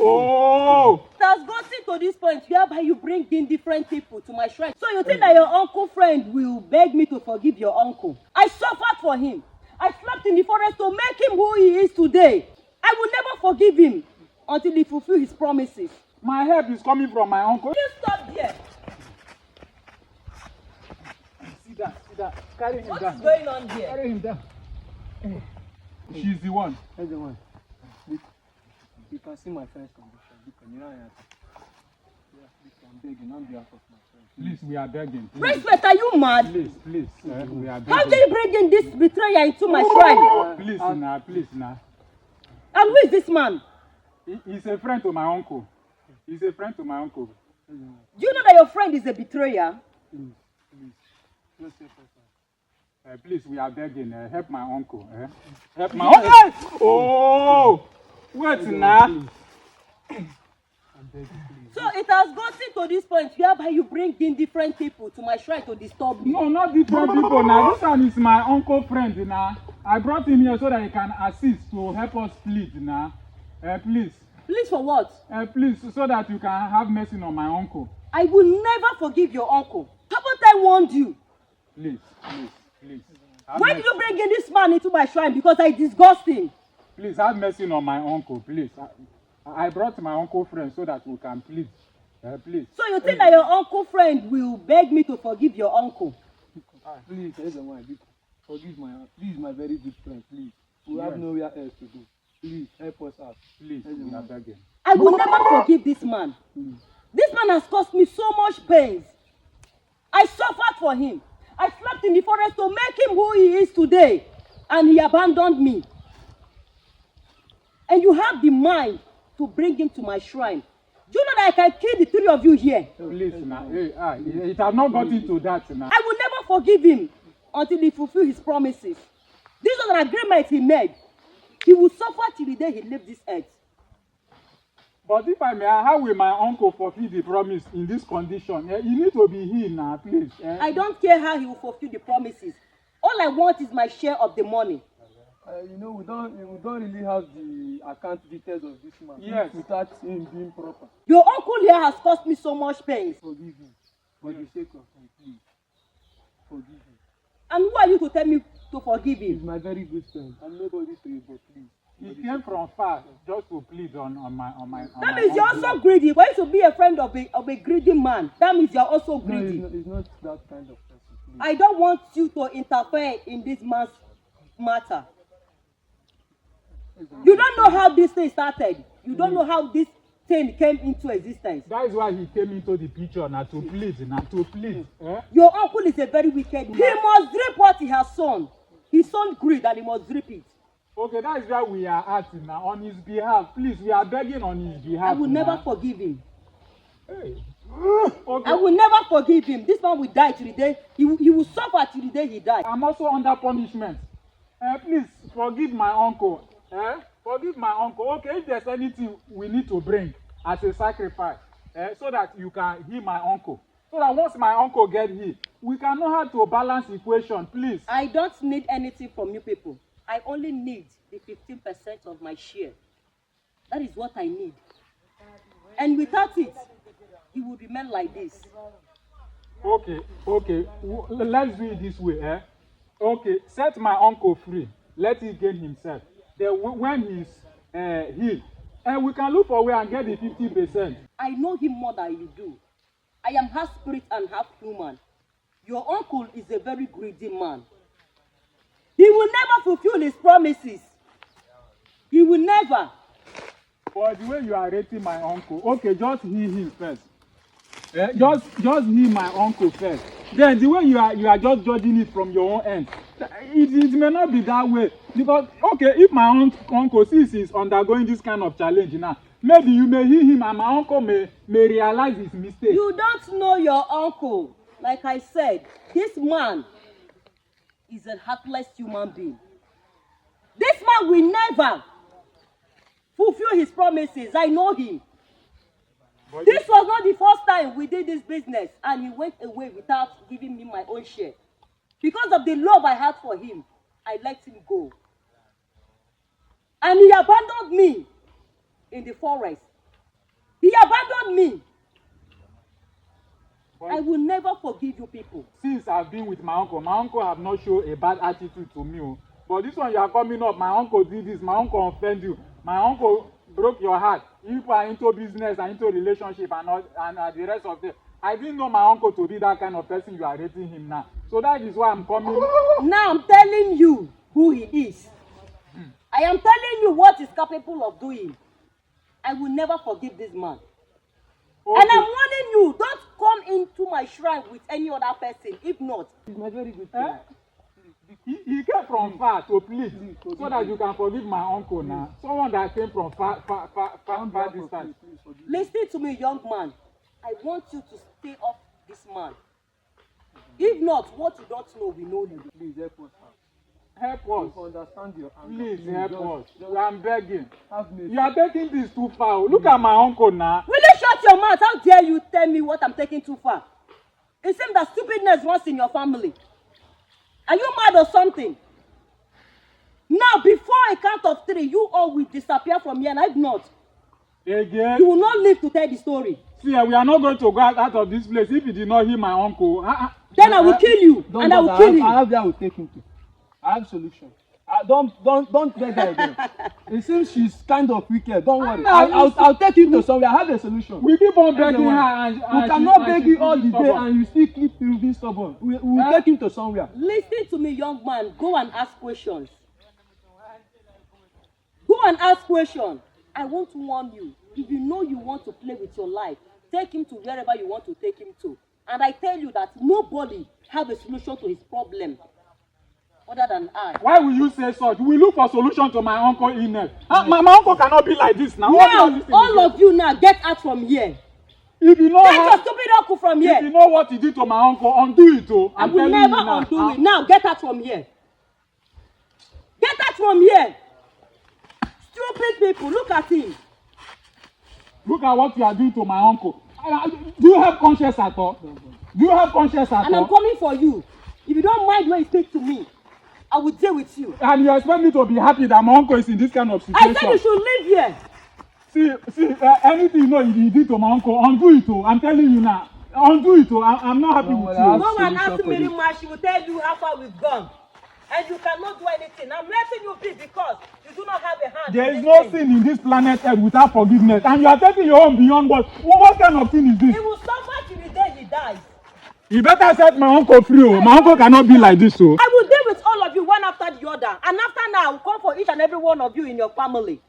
Oh! It has gotten to this point whereby you bring in different people to my shrine. So you think that your uncle friend will beg me to forgive your uncle? I suffered for him. I slept in the forest to make him who he is today. I will never forgive him until he fulfills his promises. My help is coming from my uncle. You stop there. Sit down. Carry him What down. is going on here? Carry him down. She's the one. That's the one. You can see my friend's condition. You know, I'm begging on behalf of my friend. Please, we are begging. Respect, are you mad? Please, we are begging. How do you bring in this betrayer into my shrine? Please, now. And who is this man? He's a friend to my uncle. Do you know that your friend is a betrayer? Please, we are begging. Help my uncle. Help my uncle. Oh! Wait now. So it has gotten to this point whereby you bring in different people to my shrine to disturb me. No, not different people now. This one is my uncle friend now. I brought him here so that he can assist to help us plead now. Please. Please for what? Please, so that you can have mercy on my uncle. I will never forgive your uncle. Haven't I warned you? Please. Why did you bring in this man into my shrine? Because I disgust him. Please have mercy on my uncle, please. I brought my uncle friend so that we can plead. Please. So you think that your uncle friend will beg me to forgive your uncle? Please, forgive my uncle. This is my very good friend, please. We have nowhere else to go. Please, help us out. Please, we are begging. I will never forgive this man. This man has caused me so much pain. I suffered for him. I slept in the forest to make him who he is today. And he abandoned me. And you have the mind to bring him to my shrine. Do you know that I can kill the three of you here? Please, now. It has not got into that now. I will never forgive him until he fulfills his promises. This was an agreement he made. He will suffer till the day he leaves this earth. But if I may, how will my uncle fulfill the promise in this condition? You need to be here now, please. I don't care how he will fulfill the promises. All I want is my share of the money. We don't really have the account details of this man. Yes. Without him being proper. Your uncle here has caused me so much pain. Forgive him. For the sake of him, please. Forgive him. And who are you to tell me to forgive He's him? my very good friend. I'm nobody to you, but please. He came from far just to plead on my That means you're also greedy. For you to be a friend of a greedy man, that means you're also greedy. No, he's not that kind of person. Please. I don't want you to interfere in this man's matter. You don't know how this thing started. You don't know how this thing came into existence. That is why he came into the picture now, to plead. Your uncle is a very wicked man. He must reap what he has sown. He sown greed and he must reap it. Okay, that is why we are asking now on his behalf. Please, we are begging on his behalf. I will never forgive him. Hey. Okay. I will never forgive him. This man will die till the day he will suffer till the day he dies. I'm also under punishment. Please forgive my uncle. Forgive my uncle. Okay, if there's anything we need to bring as a sacrifice, so that you can heal my uncle. So that once my uncle gets healed, we can know how to balance equation, please. I don't need anything from you people. I only need the 15% of my share. That is what I need. And without it, he will remain like this. Okay. Let's do it this way. Okay, set my uncle free. Let him gain himself. Then when he's healed, we can look for a way and get the 50%. I know him more than you do. I am half spirit and half human. Your uncle is a very greedy man. He will never fulfill his promises. He will never. For the way you are rating my uncle, okay, just heal him first. Just heal my uncle first. Then the way you are just judging it from your own end, it may not be that way. Because okay, if my uncle sees he's undergoing this kind of challenge now, maybe you may heal him and my uncle may realize his mistake. You don't know your uncle. Like I said, this man is a heartless human being. This man will never fulfill his promises. I know him. But this was not the first time we did this business and he went away without giving me my own share. Because of the love I had for him, I let him go. And he abandoned me in the forest He abandoned me. But I will never forgive you people. since I've been with my uncle have not shown a bad attitude to me. Oh. But this one you are coming up, my uncle did this, my uncle offended you, my uncle broke your heart. You people are into business and into relationship and the rest of it. I didn't know my uncle to be that kind of person you are rating him now. So that is why I'm coming. Now I'm telling you who he is. I am telling you what he's capable of doing. I will never forgive this man. Okay. And I'm warning you, don't come into my shrine with any other person. If not, He's my very good Eh? friend. He came from far to plead so that you can forgive my uncle now. Someone that came from far distance. Please forgive me. listen to me, young man. I want you to stay off this man. If not, what you don't know, we know you. Please help us out. Help us. To understand your anger. Please help us. I'm begging. Have mercy. You are taking this too far. Look at my uncle now. Will you shut your mouth? How dare you tell me what I'm taking too far? It seems that stupidness runs in your family. Are you mad or something? Now, before I count of 3, you all will disappear from here, and if not, Again. you will not live to tell the story. See, we are not going to go out of this place if you did not hear my uncle. Then I will kill you, and I will bother. kill him. I have where I will take him to. I have solution. Don't beg her again. It seems she's kind of wicked. Don't worry. I'll take you to somewhere. I have a solution. We keep on begging Everyone. her and We cannot beg you all the day and you still keep being stubborn. We will take him to somewhere. Listen to me, young man. Go and ask questions. Go and ask questions. I want to warn you. If you know you want to play with your life, take him to wherever you want to take him to. And I tell you that nobody have a solution to his problem other than I. Why will you say such? We look for solution to my uncle illness. My uncle cannot be like this now. Now, all of you now, get out from here. If you know Take how, your stupid uncle from if you here. know what he did to my uncle, undo it. Oh, I I'm will telling never you now. undo it. Now, get out from here. Get out from here. Stupid people, look at him. Look at what you are doing to my uncle. Do you have conscience at all? Do you have conscience at And I'm all? coming for you. If you don't mind when you speak to me, I will deal with you. And you expect me to be happy that my uncle is in this kind of I situation? said you should leave here. See, anything you know he did to my uncle, undo it. Oh, I'm telling you now. Undo it. Oh, I'm not happy No, with well, you. Go and solution ask for me this. much. She will tell you how far we've gone. And you cannot do anything. I'm letting you be because you do not have a hand. There in is this no thing. sin in this planet Earth without forgiveness. And you are taking your own beyond what kind of thing is He this? will suffer till the day he dies. You better set my uncle free. Oh. My uncle cannot be like this. Oh. I will deal with all of you one after the other. And after now, I will come for each and every one of you in your family.